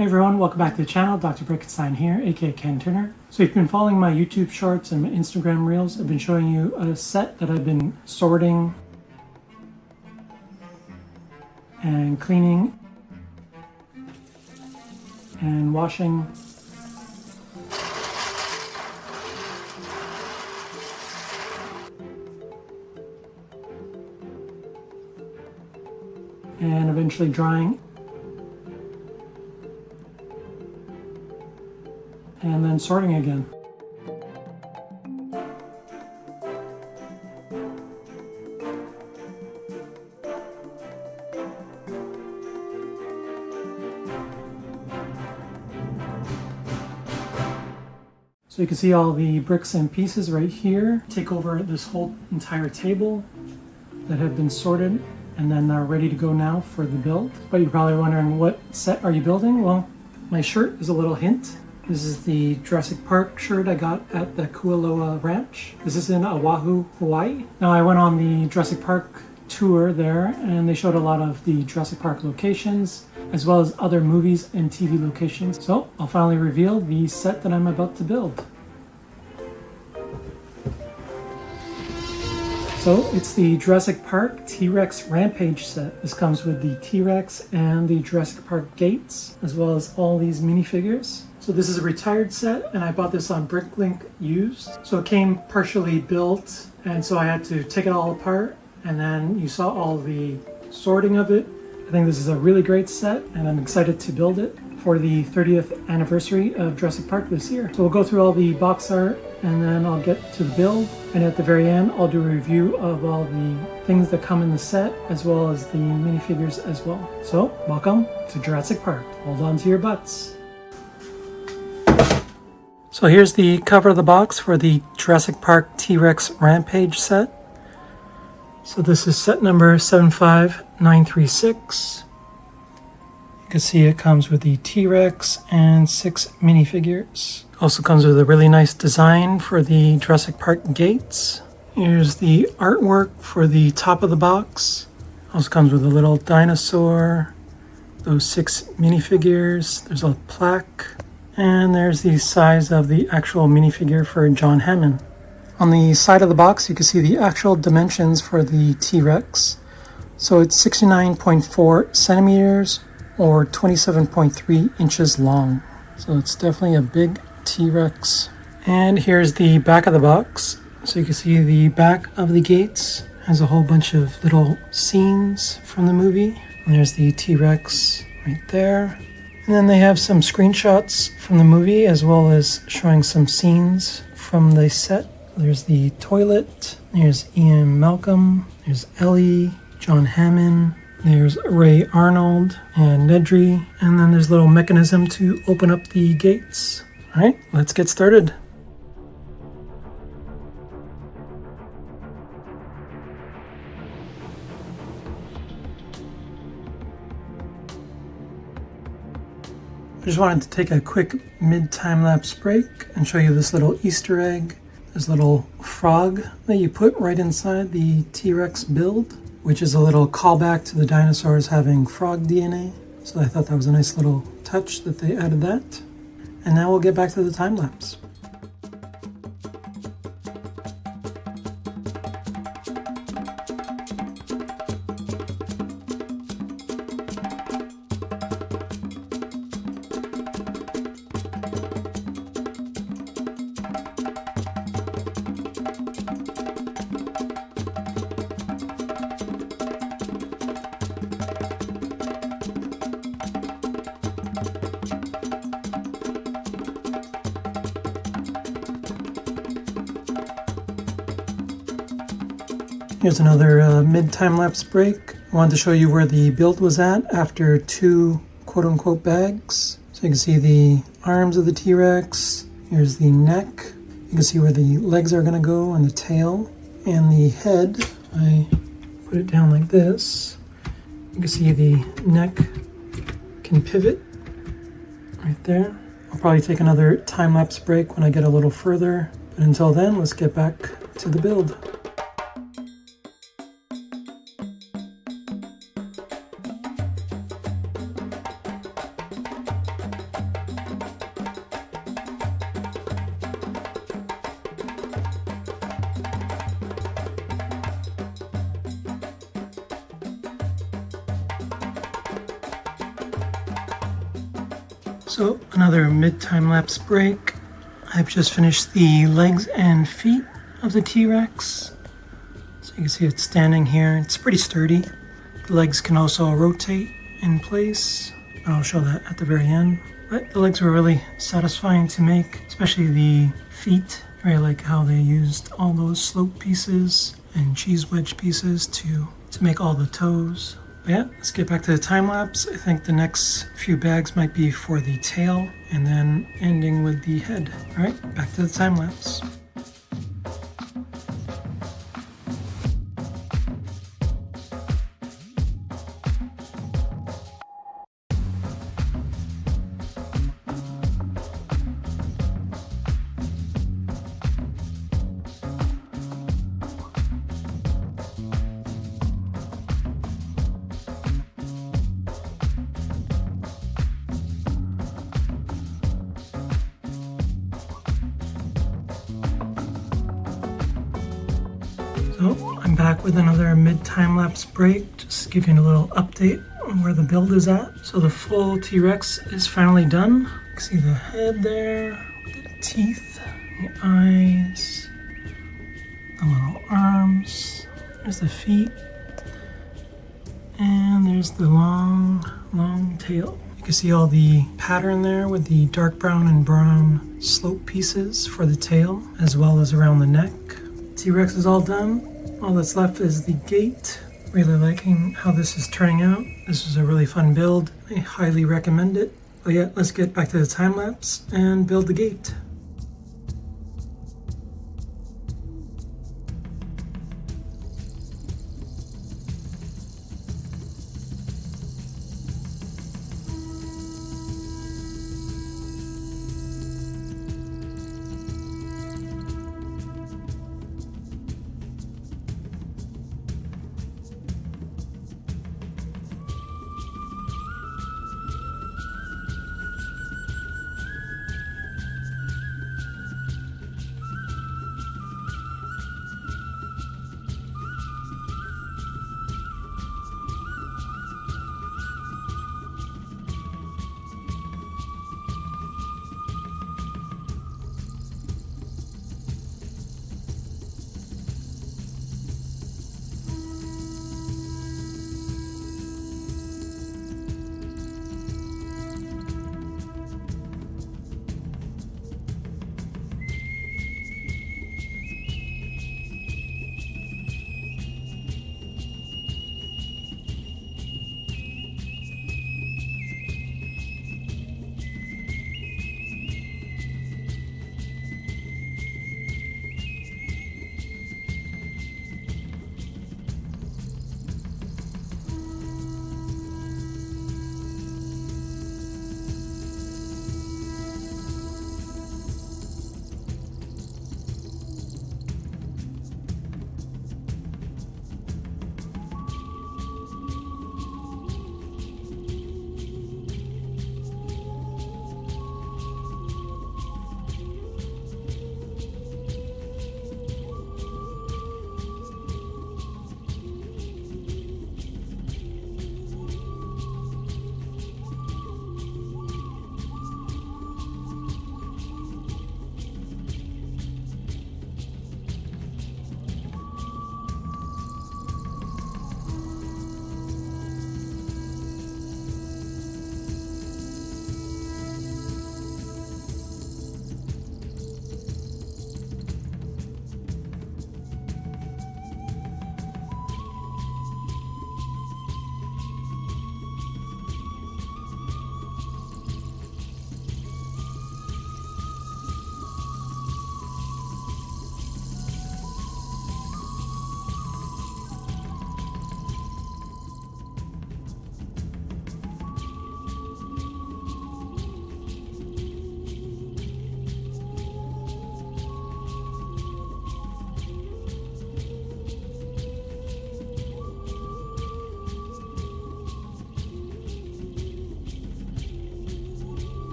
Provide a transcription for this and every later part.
Hey everyone, welcome back to the channel. Dr. Brickenstein here, aka Ken Turner. So if you've been following my YouTube shorts and my Instagram reels, I've been showing you a set that I've been sorting and cleaning and washing. And eventually drying. And then sorting again. So you can see all the bricks and pieces right here take over this whole entire table that have been sorted and then are ready to go now for the build. But you're probably wondering, what set are you building? Well, my shirt is a little hint. This is the Jurassic Park shirt I got at the Kualoa Ranch. This is in Oahu, Hawaii. Now I went on the Jurassic Park tour there and they showed a lot of the Jurassic Park locations as well as other movies and TV locations. So I'll finally reveal the set that I'm about to build. So it's the Jurassic Park T-Rex Rampage set. This comes with the T-Rex and the Jurassic Park gates, as well as all these minifigures. So this is a retired set, and I bought this on Bricklink used. So it came partially built, and so I had to take it all apart, and then you saw all the sorting of it. I think this is a really great set, and I'm excited to build it for the 30th anniversary of Jurassic Park this year. So we'll go through all the box art, and then I'll get to the build, and at the very end I'll do a review of all the things that come in the set as well as the minifigures as well. So welcome to Jurassic Park. Hold on to your butts. So here's the cover of the box for the Jurassic Park T-Rex Rampage set. So this is set number 75936. You can see it comes with the T-Rex and 6 minifigures. Also comes with a really nice design for the Jurassic Park gates. Here's the artwork for the top of the box. Also comes with a little dinosaur, those 6 minifigures. There's a plaque, and there's the size of the actual minifigure for John Hammond. On the side of the box, you can see the actual dimensions for the T-Rex. So it's 69.4 centimeters or 27.3 inches long. So it's definitely a big T-Rex. And here's the back of the box. So you can see the back of the gates has a whole bunch of little scenes from the movie. And there's the T-Rex right there. And then they have some screenshots from the movie as well as showing some scenes from the set. There's the toilet. There's Ian Malcolm. There's Ellie, John Hammond. There's Ray Arnold and Nedry. And then there's a little mechanism to open up the gates. All right, let's get started. I just wanted to take a quick mid-time-lapse break and show you this little Easter egg. There's a little frog that you put right inside the T-Rex build, which is a little callback to the dinosaurs having frog DNA. So I thought that was a nice little touch that they added that. And now we'll get back to the time lapse. Here's another mid-time lapse break. I wanted to show you where the build was at after 2 quote-unquote bags. So you can see the arms of the T-Rex. Here's the neck. You can see where the legs are going to go and the tail. And the head, I put it down like this. You can see the neck can pivot right there. I'll probably take another time-lapse break when I get a little further. But until then, let's get back to the build. So another mid-time-lapse break. I've just finished the legs and feet of the T-Rex. So you can see it's standing here. It's pretty sturdy. The legs can also rotate in place. I'll show that at the very end. But the legs were really satisfying to make, especially the feet. I really like how they used all those slope pieces and cheese wedge pieces to make all the toes. But yeah, let's get back to the time lapse. I think the next few bags might be for the tail and then ending with the head. All right, back to the time lapse. So I'm back with another mid-time lapse break, just giving a little update on where the build is at. So the full T-Rex is finally done. You can see the head there, the teeth, the eyes, the little arms. There's the feet, and there's the long tail. You can see all the pattern there with the dark brown and brown slope pieces for the tail, as well as around the neck. T-Rex is all done. All that's left is the gate. Really liking how this is turning out. This is a really fun build. I highly recommend it. But yeah, let's get back to the time lapse and build the gate.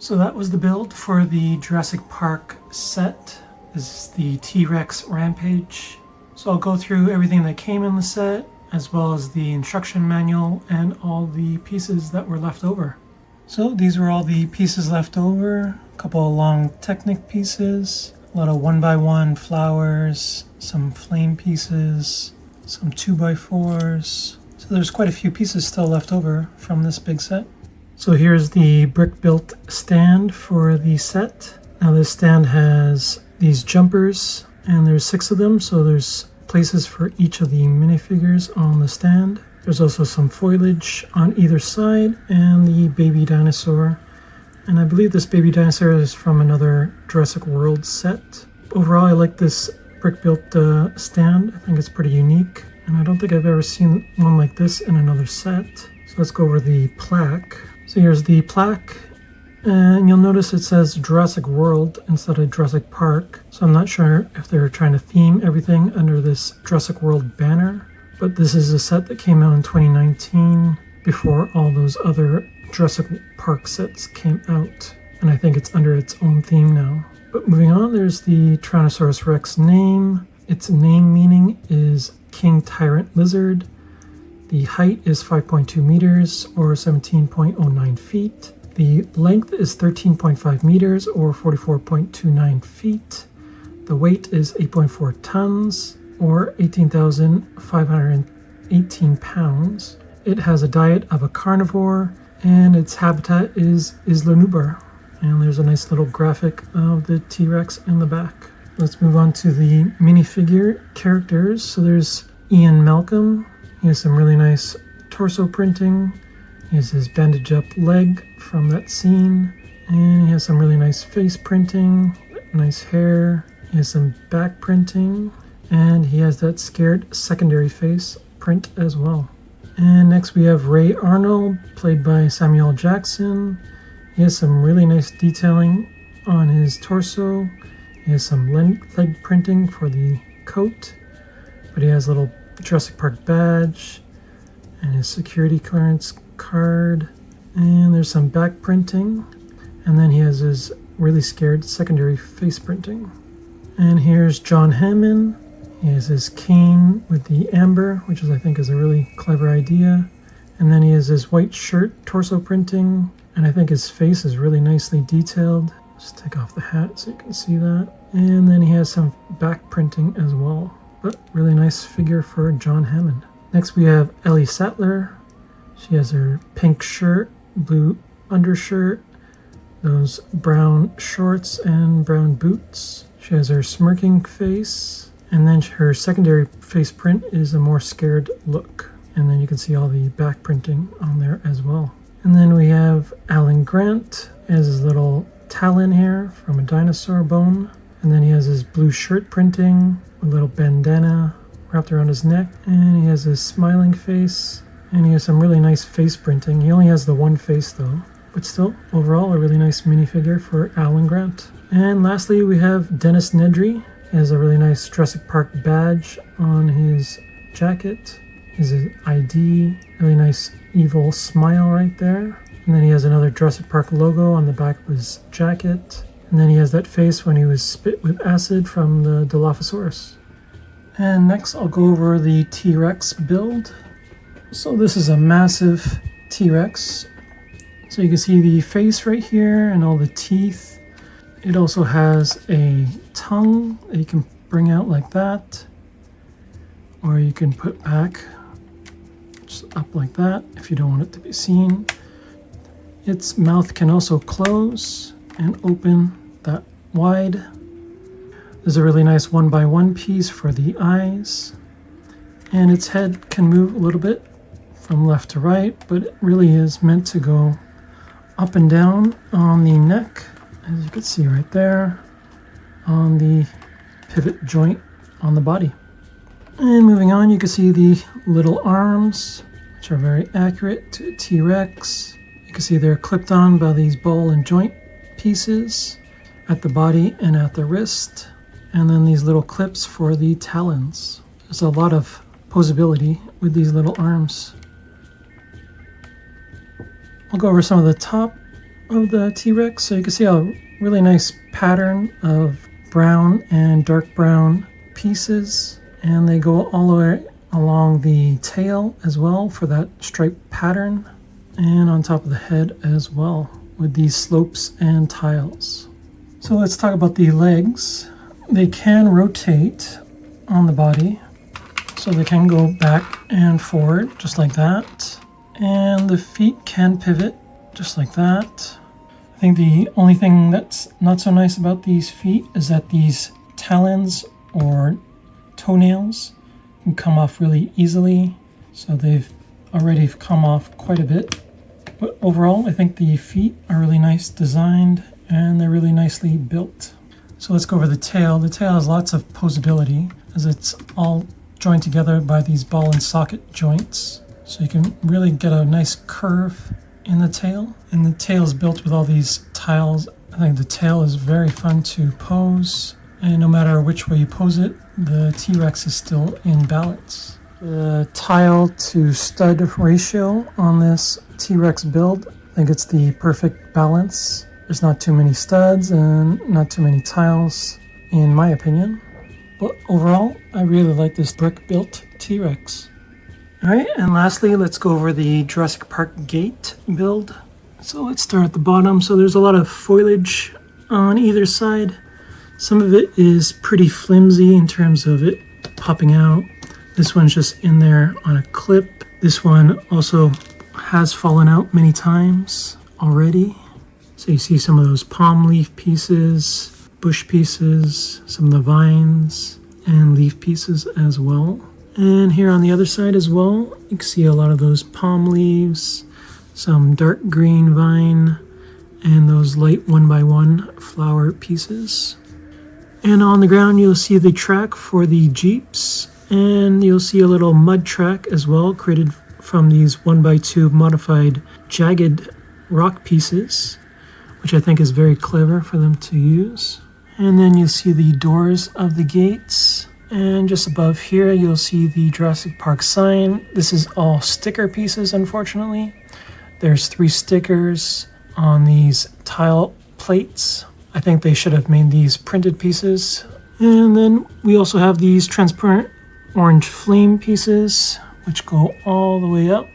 So that was the build for the Jurassic Park set. This is the T-Rex Rampage. So I'll go through everything that came in the set, as well as the instruction manual and all the pieces that were left over. So these were all the pieces left over. A couple of long Technic pieces, a lot of 1x1 flowers, some flame pieces, some 2x4s. So there's quite a few pieces still left over from this big set. So here's the brick-built stand for the set. Now this stand has these jumpers, and there's 6 of them, so there's places for each of the minifigures on the stand. There's also some foliage on either side, and the baby dinosaur. And I believe this baby dinosaur is from another Jurassic World set. Overall, I like this brick-built stand. I think it's pretty unique, and I don't think I've ever seen one like this in another set. So let's go over the plaque. So here's the plaque, and you'll notice it says Jurassic World instead of Jurassic Park. So I'm not sure if they're trying to theme everything under this Jurassic World banner, but this is a set that came out in 2019 before all those other Jurassic Park sets came out, and I think it's under its own theme now. But moving on, there's the Tyrannosaurus Rex name. Its name meaning is King Tyrant Lizard. The height is 5.2 meters or 17.09 feet. The length is 13.5 meters or 44.29 feet. The weight is 8.4 tons or 18,518 pounds. It has a diet of a carnivore, and its habitat is Isla Nublar. And there's a nice little graphic of the T-Rex in the back. Let's move on to the minifigure characters. So there's Ian Malcolm. He has some really nice torso printing. He has his bandaged up leg from that scene. And he has some really nice face printing, nice hair. He has some back printing. And he has that scared secondary face print as well. And next we have Ray Arnold, played by Samuel Jackson. He has some really nice detailing on his torso. He has some leg printing for the coat. But he has a little Jurassic Park badge and his security clearance card, and there's some back printing, and then he has his really scared secondary face printing. And here's John Hammond. He has his cane with the amber, which I think is a really clever idea, and then he has his white shirt torso printing, and I think his face is really nicely detailed. Just take off the hat so you can see that. And then he has some back printing as well. But really nice figure for John Hammond. Next we have Ellie Sattler. She has her pink shirt, blue undershirt, those brown shorts and brown boots. She has her smirking face, and then her secondary face print is a more scared look. And then you can see all the back printing on there as well. And then we have Alan Grant. He has his little talon hair from a dinosaur bone. And then he has his blue shirt printing, a little bandana wrapped around his neck, and he has his smiling face, and he has some really nice face printing. He only has the one face though, but still, overall, a really nice minifigure for Alan Grant. And lastly, we have Dennis Nedry. He has a really nice Jurassic Park badge on his jacket. His ID, really nice evil smile right there. And then he has another Jurassic Park logo on the back of his jacket. And then he has that face when he was spit with acid from the Dilophosaurus. And next I'll go over the T-Rex build. So this is a massive T-Rex. So you can see the face right here and all the teeth. It also has a tongue that you can bring out like that. Or you can put back just up like that if you don't want it to be seen. Its mouth can also close and open that wide. There's a really nice 1x1 piece for the eyes, and its head can move a little bit from left to right, but it really is meant to go up and down on the neck, as you can see right there, on the pivot joint on the body. And moving on, you can see the little arms, which are very accurate to a T-Rex. You can see they're clipped on by these ball and joint pieces at the body and at the wrist, and then these little clips for the talons. There's a lot of posability with these little arms. I'll go over some of the top of the T-Rex. So you can see a really nice pattern of brown and dark brown pieces, and they go all the way along the tail as well for that striped pattern, and on top of the head as well with these slopes and tiles. So let's talk about the legs. They can rotate on the body, so they can go back and forward just like that, and the feet can pivot just like that. I think the only thing that's not so nice about these feet is that these talons or toenails can come off really easily, so they've already come off quite a bit. But overall, I think the feet are really nice designed and they're really nicely built. So let's go over the tail. The tail has lots of posability as it's all joined together by these ball and socket joints. So you can really get a nice curve in the tail. And the tail is built with all these tiles. I think the tail is very fun to pose. And no matter which way you pose it, the T-Rex is still in balance. The tile to stud ratio on this T-Rex build, I think it's the perfect balance. There's not too many studs and not too many tiles, in my opinion. But overall, I really like this brick-built T-Rex. Alright, and lastly, let's go over the Jurassic Park gate build. So let's start at the bottom. So there's a lot of foliage on either side. Some of it is pretty flimsy in terms of it popping out. This one's just in there on a clip. This one also has fallen out many times already. So you see some of those palm leaf pieces, bush pieces, some of the vines and leaf pieces as well. And here on the other side as well, you can see a lot of those palm leaves, some dark green vine, and those light 1x1 flower pieces. And on the ground, you'll see the track for the Jeeps, and you'll see a little mud track as well, created from these 1x2 modified jagged rock pieces, which I think is very clever for them to use. And then you'll see the doors of the gates. And just above here, you'll see the Jurassic Park sign. This is all sticker pieces, unfortunately. There's 3 stickers on these tile plates. I think they should have made these printed pieces. And then we also have these transparent orange flame pieces, which go all the way up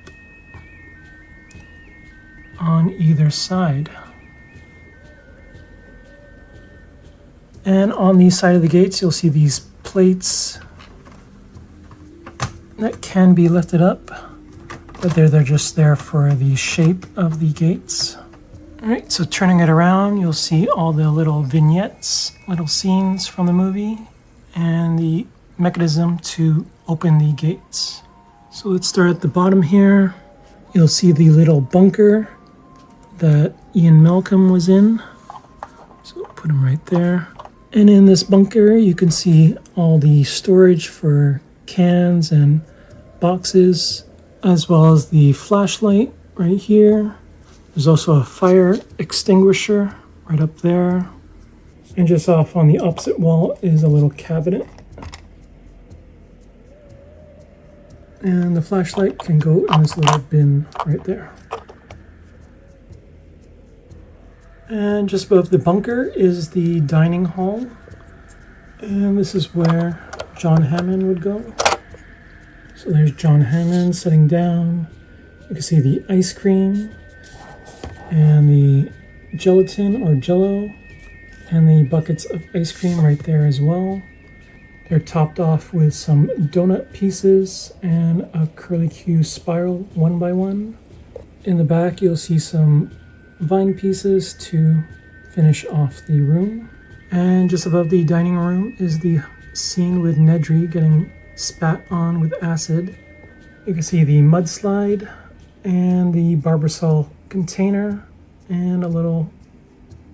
on either side. And on the side of the gates, you'll see these plates that can be lifted up, but they're just there for the shape of the gates. All right, so turning it around, you'll see all the little vignettes, little scenes from the movie, and the mechanism to open the gates. So let's start at the bottom here. You'll see the little bunker that Ian Malcolm was in. So we'll put him right there. And in this bunker, you can see all the storage for cans and boxes, as well as the flashlight right here. There's also a fire extinguisher right up there. And just off on the opposite wall is a little cabinet. And the flashlight can go in this little bin right there. And just above the bunker is the dining hall. And this is where John Hammond would go. So there's John Hammond sitting down. You can see the ice cream and the gelatin or jello and the buckets of ice cream right there as well. They're topped off with some donut pieces and a curlicue spiral 1x1. In the back, you'll see some vine pieces to finish off the room. And just above the dining room is the scene with Nedry getting spat on with acid. You can see the mudslide and the Barbasol container and a little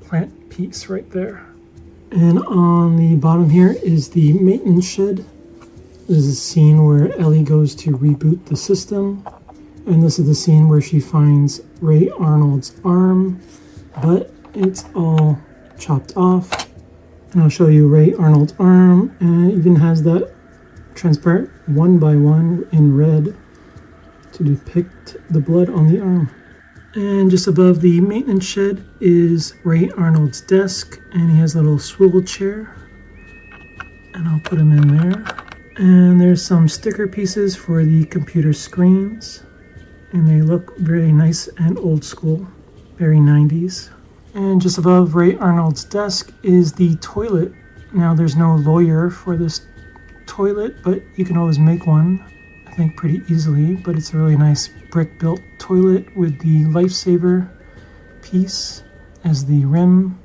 plant piece right there. And on the bottom here is the maintenance shed. This is a scene where Ellie goes to reboot the system. And this is the scene where she finds Ray Arnold's arm, but it's all chopped off. And I'll show you Ray Arnold's arm, and it even has that transparent 1x1 in red to depict the blood on the arm. And just above the maintenance shed is Ray Arnold's desk, and he has a little swivel chair. And I'll put him in there. And there's some sticker pieces for the computer screens. And they look very nice and old school, very 90s. And just above Ray Arnold's desk is the toilet. Now there's no lawyer for this toilet, but you can always make one, I think pretty easily. But it's a really nice brick-built toilet with the lifesaver piece as the rim.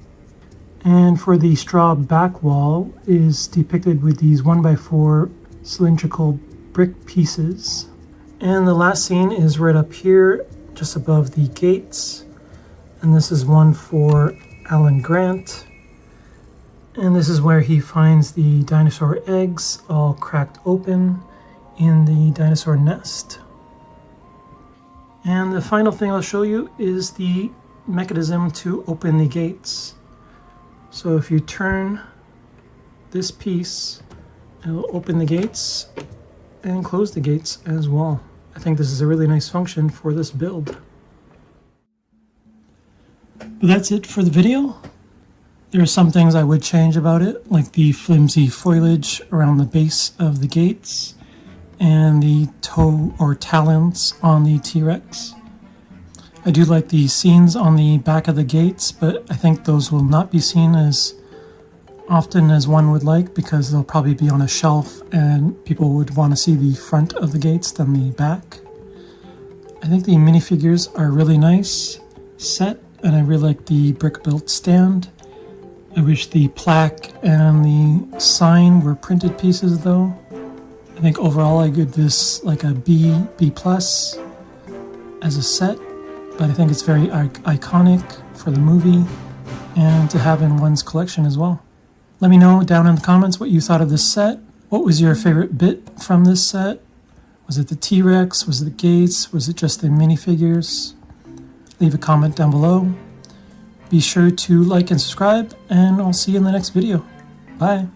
And for the straw back wall is depicted with these 1x4 cylindrical brick pieces. And the last scene is right up here, just above the gates. And this is one for Alan Grant. And this is where he finds the dinosaur eggs all cracked open in the dinosaur nest. And the final thing I'll show you is the mechanism to open the gates. So if you turn this piece, it'll open the gates and close the gates as well. I think this is a really nice function for this build. But that's it for the video. There are some things I would change about it, like the flimsy foliage around the base of the gates and the toe or talons on the T-Rex. I do like the scenes on the back of the gates, but I think those will not be seen as often as one would like, because they'll probably be on a shelf and people would want to see the front of the gates than the back. I think the minifigures are really nice set, and I really like the brick-built stand. I wish the plaque and the sign were printed pieces though. I think overall I give this like a B plus as a set, but I think it's very iconic for the movie and to have in one's collection as well. Let me know down in the comments what you thought of this set. What was your favorite bit from this set? Was it the T-Rex? Was it the gates? Was it just the minifigures? Leave a comment down below. Be sure to like and subscribe, and I'll see you in the next video. Bye.